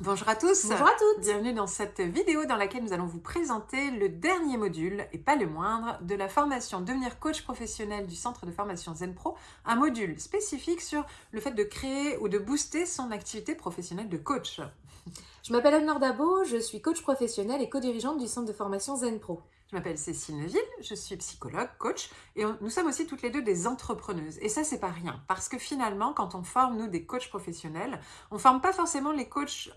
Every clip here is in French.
Bonjour à tous, Bonjour à toutes. bienvenue dans cette vidéo dans laquelle nous allons vous présenter le dernier module, et pas le moindre, de la formation Devenir coach professionnel du centre de formation ZenPro, un module spécifique sur le fait de créer ou de booster son activité professionnelle de coach. Je m'appelle Anne Dabo, je suis coach professionnel et co-dirigeante du centre de formation ZenPro. Je m'appelle Cécile Neuville, je suis psychologue, coach, et nous sommes aussi toutes les deux des entrepreneuses. Et ça, c'est pas rien, parce que finalement, quand on forme, nous, des coachs professionnels, on forme pas forcément les coachs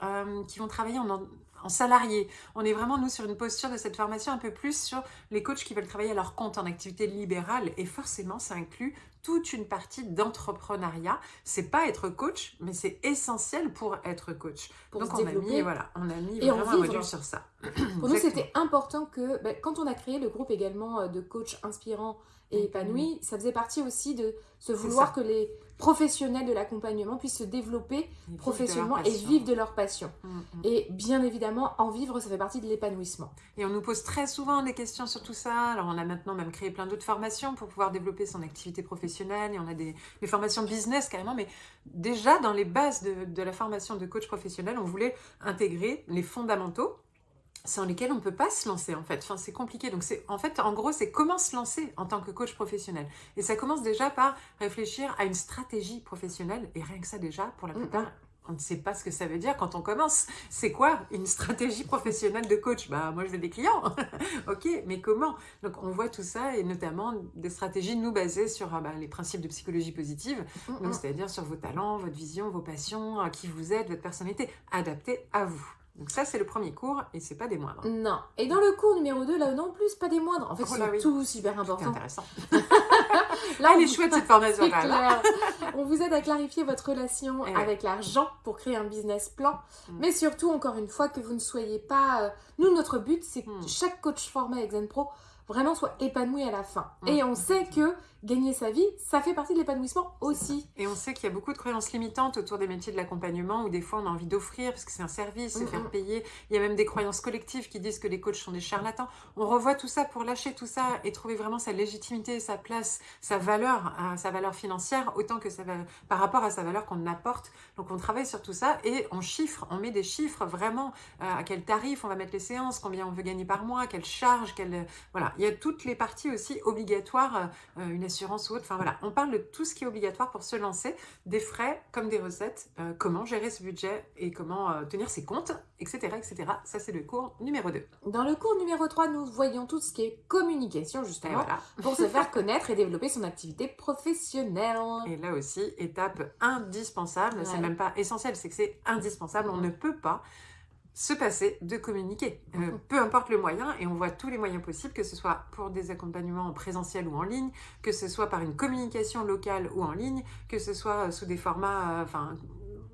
qui vont travailler en salarié. On est vraiment, nous, sur une posture de cette formation un peu plus sur les coachs qui veulent travailler à leur compte en activité libérale, et forcément, ça inclut toute une partie d'entrepreneuriat. C'est pas être coach, mais c'est essentiel pour être coach. Pour Donc se on a développer mis et en vraiment un vivre. module sur ça. Pour nous, Exactement. c'était important que, quand on a créé le groupe également de coachs inspirants et épanouis, ça faisait partie aussi de se vouloir ça. que les professionnels de l'accompagnement puissent se développer Ils professionnellement vivent de et leur passion. vivre de leur passion. Mm. Et bien évidemment, en vivre, ça fait partie de l'épanouissement. Et on nous pose très souvent des questions sur tout ça. Alors on a maintenant même créé plein d'autres formations pour pouvoir développer son activité professionnelle. Et on a des formations business carrément. Mais déjà dans les bases de la formation de coach professionnel, on voulait intégrer les fondamentaux sans lesquels on ne peut pas se lancer en fait. Enfin, c'est compliqué. Donc en gros, c'est comment se lancer en tant que coach professionnel. Et ça commence déjà par réfléchir à une stratégie professionnelle. Et rien que ça déjà, pour la plupart, on ne sait pas ce que ça veut dire quand on commence. C'est quoi une stratégie professionnelle de coach? Bah moi je veux des clients. Ok, mais comment? Donc on voit tout ça et notamment des stratégies nous basées sur les principes de psychologie positive. Donc c'est-à-dire sur vos talents, votre vision, vos passions, qui vous êtes, votre personnalité, adaptée à vous. Donc ça, c'est le premier cours et c'est pas des moindres. Non. Et dans le cours numéro 2, là non plus, pas des moindres. En fait, c'est tous hyper C'est importants. intéressant. Là, Elle est chouette cette formation c'est quand même. clair. On vous aide à clarifier votre relation avec l'argent pour créer un business plan. Mais surtout, encore une fois, que vous ne soyez pas... Nous, notre but, c'est que chaque coach formé avec ZenPro vraiment soit épanoui à la fin. Et on sait que gagner sa vie, ça fait partie de l'épanouissement aussi. Et on sait qu'il y a beaucoup de croyances limitantes autour des métiers de l'accompagnement où des fois on a envie d'offrir parce que c'est un service, c'est faire payer. Il y a même des croyances collectives qui disent que les coachs sont des charlatans. On revoit tout ça pour lâcher tout ça et trouver vraiment sa légitimité, sa place, sa valeur financière autant que par rapport à sa valeur qu'on apporte. Donc on travaille sur tout ça et on chiffre, on met des chiffres vraiment à quel tarif on va mettre les séances, combien on veut gagner par mois, quelle charge, voilà. Il y a toutes les parties aussi obligatoires, une assurance ou autre. Enfin voilà, on parle de tout ce qui est obligatoire pour se lancer, des frais comme des recettes, comment gérer ce budget et comment tenir ses comptes, etc., etc. Ça, c'est le cours numéro 2. Dans le cours numéro 3, nous voyons tout ce qui est communication, justement, pour se faire connaître et développer son activité professionnelle. Et là aussi, étape indispensable, c'est même pas essentiel, c'est que c'est indispensable, on ne peut pas se passer de communiquer, peu importe le moyen, et on voit tous les moyens possibles, que ce soit pour des accompagnements en présentiel ou en ligne, que ce soit par une communication locale ou en ligne, que ce soit sous des formats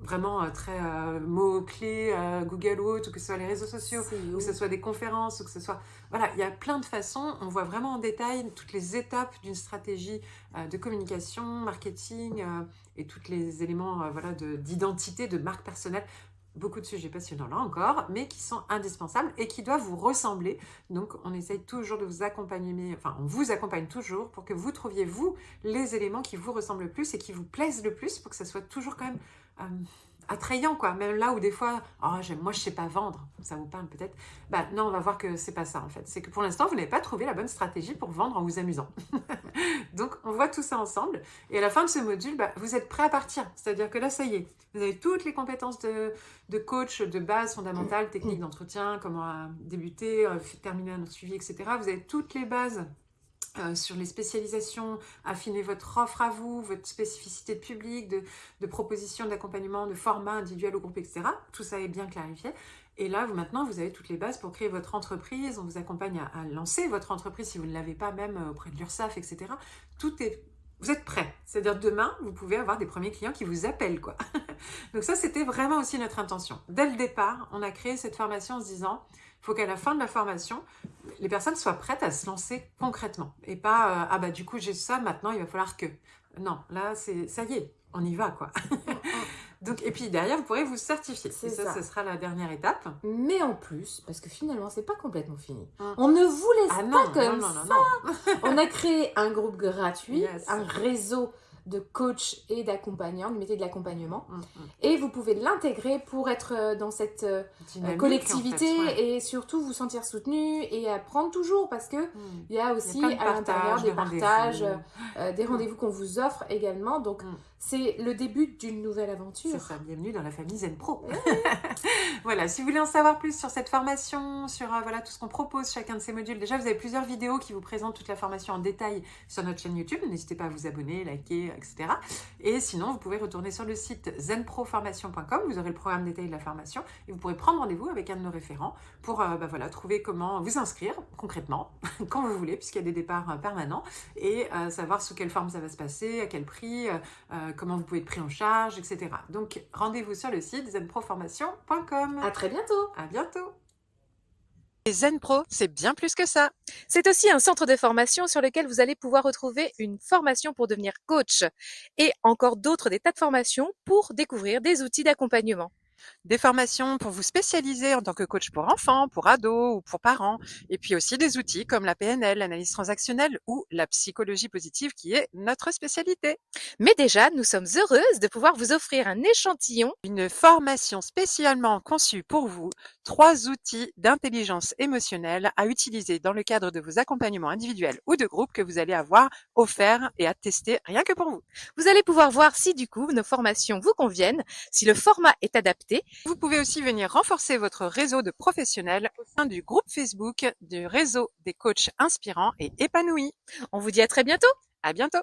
vraiment très mots-clés, Google ou autre, ou que ce soit les réseaux sociaux, ou que ce soit des conférences, ou que ce soit... Voilà, il y a plein de façons, on voit vraiment en détail toutes les étapes d'une stratégie de communication, marketing, et tous les éléments d'identité, de marque personnelle. Beaucoup de sujets passionnants là encore, mais qui sont indispensables et qui doivent vous ressembler. Donc on essaye toujours de vous accompagner, on vous accompagne toujours pour que vous trouviez vous les éléments qui vous ressemblent le plus et qui vous plaisent le plus pour que ça soit toujours quand même attrayant quoi. Même là où des fois, moi je sais pas vendre, ça vous parle peut-être. Non, on va voir que c'est pas ça en fait. C'est que pour l'instant vous n'avez pas trouvé la bonne stratégie pour vendre en vous amusant. Donc on voit tout ça ensemble et à la fin de ce module, vous êtes prêt à partir. C'est-à-dire que là ça y est, vous avez toutes les compétences de coach, de base fondamentale, technique d'entretien, comment débuter, terminer un suivi, etc. Vous avez toutes les bases sur les spécialisations, affiner votre offre à vous, votre spécificité de public, de propositions d'accompagnement, de format individuel ou groupe, etc. Tout ça est bien clarifié. Et là, maintenant, vous avez toutes les bases pour créer votre entreprise. On vous accompagne à lancer votre entreprise si vous ne l'avez pas, même auprès de l'URSSAF, etc. Vous êtes prêts. C'est-à-dire demain, vous pouvez avoir des premiers clients qui vous appellent, quoi. Donc ça, c'était vraiment aussi notre intention. Dès le départ, on a créé cette formation en se disant, il faut qu'à la fin de la formation, les personnes soient prêtes à se lancer concrètement. Et pas, du coup, j'ai ça, maintenant, il va falloir que... Non, là, ça y est, on y va, quoi. Donc, et puis derrière, vous pourrez vous certifier. Et ça, ce sera la dernière étape. Mais en plus, parce que finalement, c'est pas complètement fini. On ne vous laisse pas comme ça. On a créé un groupe gratuit, un réseau de coach et d'accompagnant, du métier de l'accompagnement. Et vous pouvez l'intégrer pour être dans cette collectivité en fait, et surtout vous sentir soutenu et apprendre toujours parce que il y a aussi à l'intérieur des partages, des rendez-vous qu'on vous offre également. Donc c'est le début d'une nouvelle aventure. C'est ça, bienvenue dans la famille Zen Pro. Voilà, si vous voulez en savoir plus sur cette formation, sur voilà, tout ce qu'on propose, chacun de ces modules, déjà vous avez plusieurs vidéos qui vous présentent toute la formation en détail sur notre chaîne YouTube. N'hésitez pas à vous abonner, liker, etc. Et sinon, vous pouvez retourner sur le site zenproformation.com, vous aurez le programme détaillé de la formation et vous pourrez prendre rendez-vous avec un de nos référents pour voilà, trouver comment vous inscrire concrètement, quand vous voulez, puisqu'il y a des départs permanents, et savoir sous quelle forme ça va se passer, à quel prix, comment vous pouvez être pris en charge, etc. Donc, rendez-vous sur le site zenproformation.com. À très bientôt. À bientôt. Et Zen Pro, c'est bien plus que ça. C'est aussi un centre de formation sur lequel vous allez pouvoir retrouver une formation pour devenir coach et encore d'autres, des tas de formations pour découvrir des outils d'accompagnement. Des formations pour vous spécialiser en tant que coach pour enfants, pour ados ou pour parents. Et puis aussi des outils comme la PNL, l'analyse transactionnelle ou la psychologie positive qui est notre spécialité. Mais déjà, nous sommes heureuses de pouvoir vous offrir un échantillon. Une formation spécialement conçue pour vous. 3 outils d'intelligence émotionnelle à utiliser dans le cadre de vos accompagnements individuels ou de groupe que vous allez avoir offerts et à tester rien que pour vous. Vous allez pouvoir voir si du coup nos formations vous conviennent, si le format est adapté. Vous pouvez aussi venir renforcer votre réseau de professionnels au sein du groupe Facebook du réseau des coachs inspirants et épanouis. On vous dit à très bientôt. À bientôt.